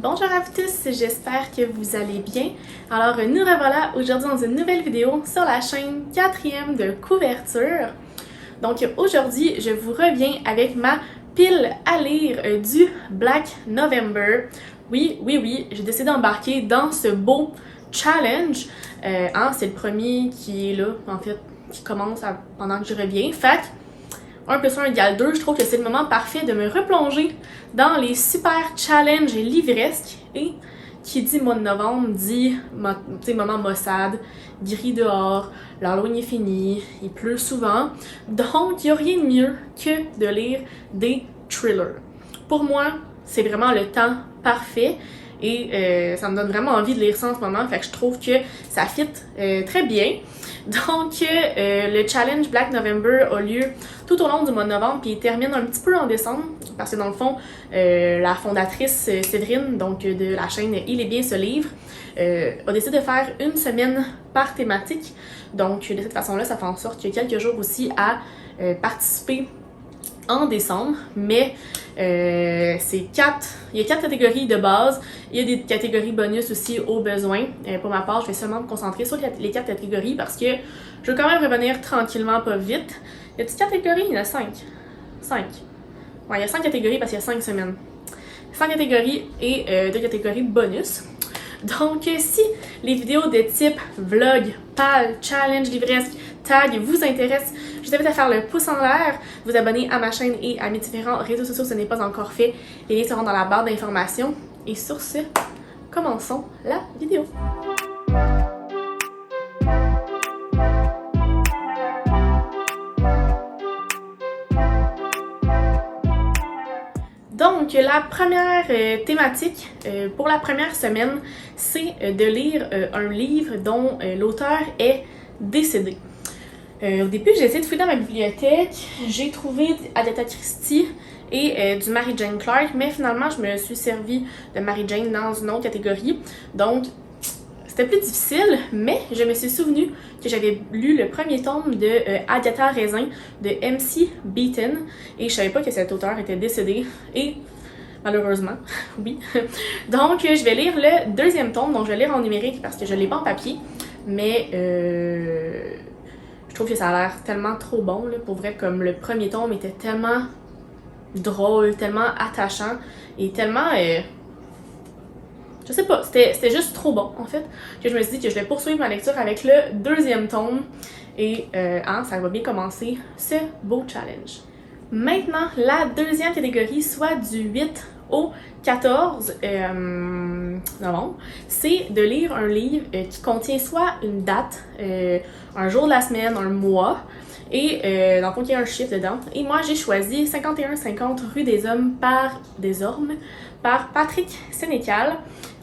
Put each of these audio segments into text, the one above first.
Bonjour à vous tous, j'espère que vous allez bien. Alors nous revoilà aujourd'hui dans une nouvelle vidéo sur la chaîne 4e de couverture. Donc aujourd'hui, je vous reviens avec ma pile à lire du Black November. Oui, j'ai décidé d'embarquer dans ce beau challenge. C'est le premier qui est là, en fait, qui commence pendant que je reviens. Fait 1 + 1 = 2, je trouve que c'est le moment parfait de me replonger dans les super challenges livresques. Et qui dit mois de novembre dit moment maussade, gris dehors, l'Halloween est fini, il pleut souvent. Donc il n'y a rien de mieux que de lire des thrillers. Pour moi, c'est vraiment le temps parfait. Et ça me donne vraiment envie de lire ça en ce moment, fait que je trouve que ça fit très bien. Donc, le challenge Black November a lieu tout au long du mois de novembre, puis il termine un petit peu en décembre, parce que dans le fond, la fondatrice Séverine, donc de la chaîne Il est bien ce livre, a décidé de faire une semaine par thématique. Donc, de cette façon-là, ça fait en sorte qu'il y a quelques jours aussi à participer en décembre, mais il y a 4 catégories de base, il y a des catégories bonus aussi au besoin. Pour ma part, je vais seulement me concentrer sur les 4 catégories parce que je veux quand même revenir tranquillement, pas vite. Il y a 10 catégories, il y en a 5. 5. Ouais, il y a 5 catégories parce qu'il y a 5 semaines. 5 catégories et 2 catégories bonus. Donc, si les vidéos de type vlog, pal, challenge, livresque, tag vous intéressent, je vous invite à faire le pouce en l'air, vous abonner à ma chaîne et à mes différents réseaux sociaux si ce n'est pas encore fait. Les liens seront dans la barre d'informations. Et sur ce, commençons la vidéo. Donc, la première thématique pour la première semaine, c'est de lire un livre dont l'auteur est décédé. Au début, j'ai essayé de fouiller dans ma bibliothèque, j'ai trouvé Agatha Christie et du Mary Jane Clark, mais finalement, je me suis servi de Mary Jane dans une autre catégorie. Donc, c'était plus difficile, mais je me suis souvenu que j'avais lu le premier tome de Agatha Raisin de M.C. Beaton et je savais pas que cet auteur était décédé et malheureusement, oui. Donc je vais lire le deuxième tome, donc je vais lire en numérique parce que je l'ai pas en papier, mais je trouve que ça a l'air tellement trop bon, là, pour vrai, comme le premier tome était tellement drôle, tellement attachant et tellement... je sais pas, c'était juste trop bon, en fait, que je me suis dit que je vais poursuivre ma lecture avec le deuxième tome. Et ça va bien commencer ce beau challenge. Maintenant, la deuxième catégorie, soit du 8 au 14 novembre, c'est de lire un livre qui contient soit une date, un jour de la semaine, un mois, et dans le fond, il y a un chiffre dedans. Et moi, j'ai choisi 5150 rue des Hommes par Patrick Sénécal.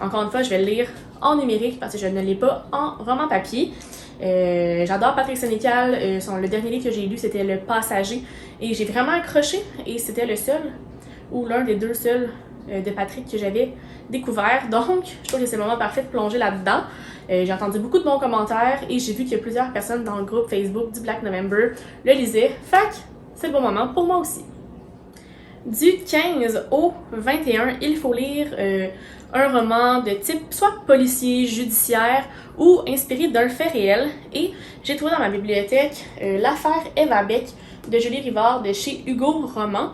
Encore une fois, je vais le lire en numérique parce que je ne l'ai pas en roman papier. J'adore Patrick Sénécal. Le dernier livre que j'ai lu, c'était Le Passager. Et j'ai vraiment accroché. Et c'était le seul, ou l'un des 2 seuls de Patrick que j'avais découvert. Donc, je trouve que c'est le moment parfait de plonger là-dedans. J'ai entendu beaucoup de bons commentaires et j'ai vu qu'il y a plusieurs personnes dans le groupe Facebook du Black November le lisaient. Fait que c'est le bon moment pour moi aussi. Du 15 au 21, il faut lire un roman de type soit policier, judiciaire ou inspiré d'un fait réel. Et j'ai trouvé dans ma bibliothèque L'affaire Eva Beck de Julie Rivard de chez Hugo Roman.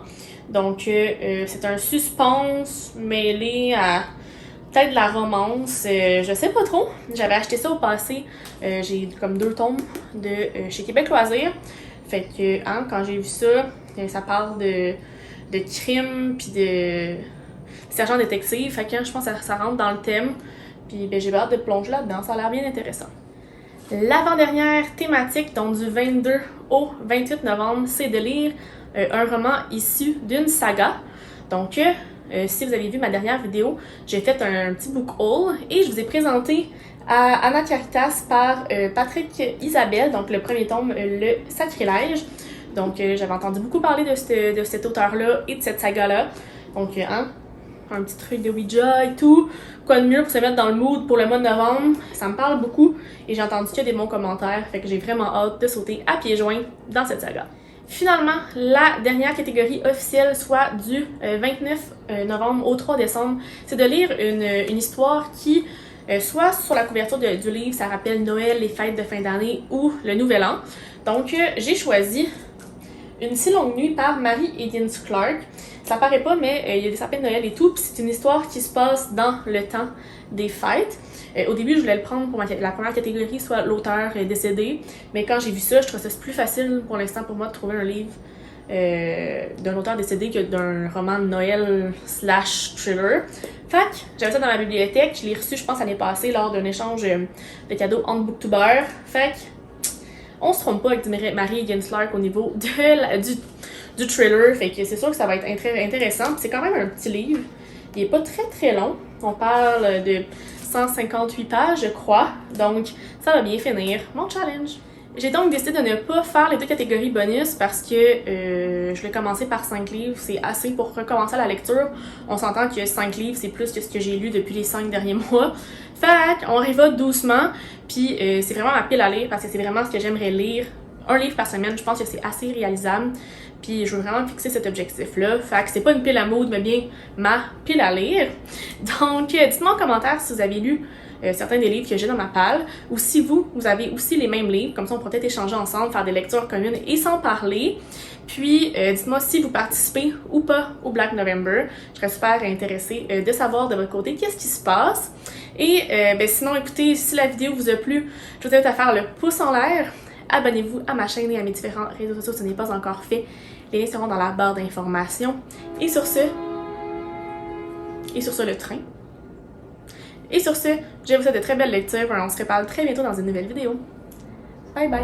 Donc c'est un suspense mêlé à peut-être de la romance, je sais pas trop. J'avais acheté ça au passé, j'ai comme 2 tomes de chez Québec Loisirs. Fait que quand j'ai vu ça, ça parle de crime puis de sergent détective. Fait que je pense que ça rentre dans le thème. Puis j'ai hâte de plonger là-dedans, ça a l'air bien intéressant. L'avant-dernière thématique, donc du 22 au 28 novembre, c'est de lire un roman issu d'une saga. Donc, si vous avez vu ma dernière vidéo, j'ai fait un petit book haul et je vous ai présenté à Anna Caritas par Patrick Isabelle, donc le premier tome, Le Sacrilège. Donc, j'avais entendu beaucoup parler de cet auteur-là et de cette saga-là. Donc, un petit truc de Ouija et tout. Quoi de mieux pour se mettre dans le mood pour le mois de novembre. Ça me parle beaucoup et j'ai entendu qu'il y a des bons commentaires. Fait que j'ai vraiment hâte de sauter à pieds joints dans cette saga. Finalement, la dernière catégorie officielle, soit du 29 novembre au 3 décembre, c'est de lire une histoire qui, soit sur la couverture du livre, ça rappelle Noël, les fêtes de fin d'année ou le Nouvel An. Donc, j'ai choisi Une si longue nuit par Mary Higgins Clark. Ça paraît pas, mais il y a des sapins de Noël et tout, puis c'est une histoire qui se passe dans le temps des fêtes. Au début, je voulais le prendre pour la première catégorie, soit l'auteur décédé, mais quand j'ai vu ça, je trouvais ça plus facile pour l'instant pour moi de trouver un livre d'un auteur décédé que d'un roman de Noël / thriller. Fait que j'avais ça dans ma bibliothèque, je l'ai reçu, je pense, l'année passée lors d'un échange de cadeaux entre booktubers. Fait que on se trompe pas avec Mary Higgins Clark au niveau du thriller, fait que c'est sûr que ça va être intéressant. C'est quand même un petit livre, il est pas très long, on parle de 158 pages, je crois, donc ça va bien finir mon challenge. J'ai donc décidé de ne pas faire les 2 catégories bonus parce que je vais commencer par 5 livres, c'est assez pour recommencer la lecture. On s'entend que 5 livres, c'est plus que ce que j'ai lu depuis les 5 derniers mois. Fait qu'on y va doucement, puis c'est vraiment ma pile à lire parce que c'est vraiment ce que j'aimerais lire. Un livre par semaine, je pense que c'est assez réalisable. Puis je veux vraiment fixer cet objectif-là. Fait que c'est pas une pile à mood, mais bien ma pile à lire. Donc, dites-moi en commentaire si vous avez lu certains des livres que j'ai dans ma palle, ou si vous avez aussi les mêmes livres, comme ça on pourrait peut-être échanger ensemble, faire des lectures communes et s'en parler. Puis dites-moi si vous participez ou pas au Black November. Je serais super intéressée de savoir de votre côté qu'est-ce qui se passe. Et sinon, écoutez, si la vidéo vous a plu, je vous invite à faire le pouce en l'air. Abonnez-vous à ma chaîne et à mes différents réseaux sociaux si ce n'est pas encore fait. Les liens seront dans la barre d'informations. Et sur ce, le train. Et sur ce, je vous souhaite de très belles lectures. On se reparle très bientôt dans une nouvelle vidéo. Bye bye!